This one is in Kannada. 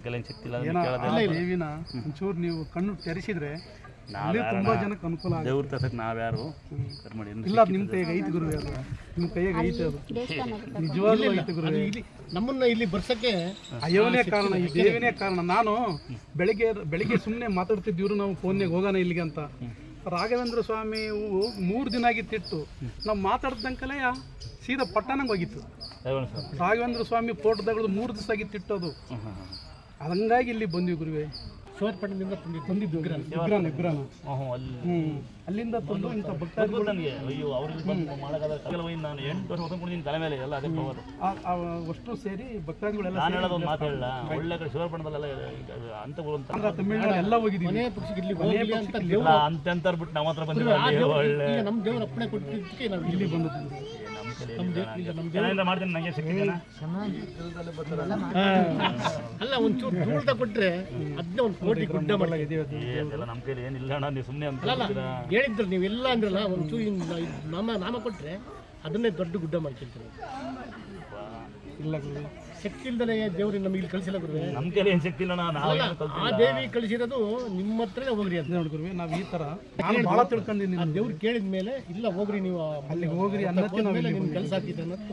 ದೇವಿನ ಒಂಚೂರು ನೀವು ಕಣ್ಣು ತೆರೆಸಿದ್ರೆ ತುಂಬಾ ಜನಕ್ಕೆ ಅನುಕೂಲ ಆಗುತ್ತೆ. ದೇವ್ರ ತಸಕ್ ನಾವ್ಯಾರು ಇಲ್ಲ, ನಿಮ್ಮ ಕೈಗೆ ಐತಿ ಗುರುವೆ, ಅದು ನಿಮ್ಮ ಕೈಯಾಗ ಐತೆ, ಅದು ನಿಜವಾಗ್ಲೂ ಐತೆ ಗುರುವೆ. ನಮ್ಮನ್ನ ಇಲ್ಲಿ ಬರ್ಸಕ್ಕೆ ಅಯ್ಯವನೇ ಕಾರಣ, ಈ ದೇವಿನೇ ಕಾರಣ. ನಾನು ಬೆಳಿಗ್ಗೆ ಸುಮ್ಮನೆ ಮಾತಾಡ್ತಿದ್ದೀವ್ರು, ನಾವು ಫೋನ್ಯಾಗ ಹೋಗೋಣ ಇಲ್ಲಿಗೆ ಅಂತ. ರಾಘವೇಂದ್ರ ಸ್ವಾಮಿ 3 ದಿನ ಆಗಿತ್ತಿಟ್ಟು ನಾವು ಮಾತಾಡ್ದಂಕಲೇ ಸೀದಾ ಪಟ್ಟಣಂಗೆ ಹೋಗಿತ್ತು. ರಾಘವೇಂದ್ರ ಸ್ವಾಮಿ ಫೋಟೋಗಳು 3 ದಿವಸ ಆಗಿತ್ತಿಟ್ಟು ಅದು. ಹಂಗಾಗಿ ಇಲ್ಲಿ ಬಂದ್ವಿ ಗುರುವೆ. ಸೋರ್ಪಟ್ಟಣದಿಂದ ತಂದಿದ್ದು ವಿಗ್ರಹನ ಅಲ್ಲಿಂದ ತಂದು ಇಂಥ ಭಕ್ತಾದಿಗಳು ಅಷ್ಟು ಸೇರಿ ಭಕ್ತಾದಿಗಳೆಲ್ಲ ತಮಿಳ್ನಾಡು ಎಲ್ಲ ಹೋಗಿದ್ದೀವಿ. ಅಂತಂತರ್ಬಿಟ್ಟು ನಮ್ಮ ಹತ್ರ ಬಂದಿದ್ದೀವಿ. ನಮ್ಮ ದೇವರ ಅಪ್ಪಣೆ ಕೊಟ್ಟಿದ್ದಕ್ಕೆ ನಾವು ಇಲ್ಲಿ ಬಂದಿದ್ದೀವಿ. ಮಾಡ್ತೀನಿ, ನಂಗೆ ಸಿಕ್ಕಿದ್ದೇನೆ ಅಲ್ಲ, ಒಂಚೂರು ಧೂಳ್ತ ಕೊಟ್ರೆ ಅದನ್ನ ಒಂದು ಕೋಟಿ ಗುಡ್ಡ ಮಾಡಿದ್ದೀವಿ. ನಮ್ಮ ಕೈಲಿ ಏನಿಲ್ಲ ಅಣ್ಣ, ನೀವು ಸುಮ್ಮನೆ ಅಂತ ಹೇಳಿದ್ರು ನೀವೆಲ್ಲ ಅಂದ್ರಲ್ಲ, ಒಂಚೂರು ನಾಮ ಕೊಟ್ರೆ ಅದನ್ನೇ ದೊಡ್ಡ ಗುಡ್ಡ ಮಾಡ್ಕೊಳ್ತೀವಿ. ಇಲ್ಲ ಗುರುವೆ, ಶಕ್ತಿ ಇಲ್ದಲೇ ದೇವ್ರಿಗೆ ನಮಗೆ ಇಲ್ಲಿ ಕಳಿಸಿಲ್ಲ ಗುರುವೆ. ನಮ್ಮ ಕೈಲಿ ಏನು ಶಕ್ತಿ ಇಲ್ಲ. ಆ ದೇವಿ ಕಳಿಸಿರೋದು ನಿಮ್ಮ ಹತ್ರನೇ ಹೋಗ್ರಿ ಅಂತ ನೋಡಿ ಗುರುವೆ. ನಾವು ಈ ಥರ ನಾನು ಭಾಳ ತಿಳ್ಕೊಂಡಿದ್ದೀನಿ. ದೇವ್ರು ಕೇಳಿದ ಮೇಲೆ ಇಲ್ಲ ಹೋಗ್ರಿ, ನೀವು ಅಲ್ಲಿಗೆ ಹೋಗ್ರಿ ಅನ್ನೋಕ್ಕೆ ನಾವು ನಿಮ್ಮ ಕೆಲಸ ಆಗ್ತಿದೆ ಅನ್ನೋದು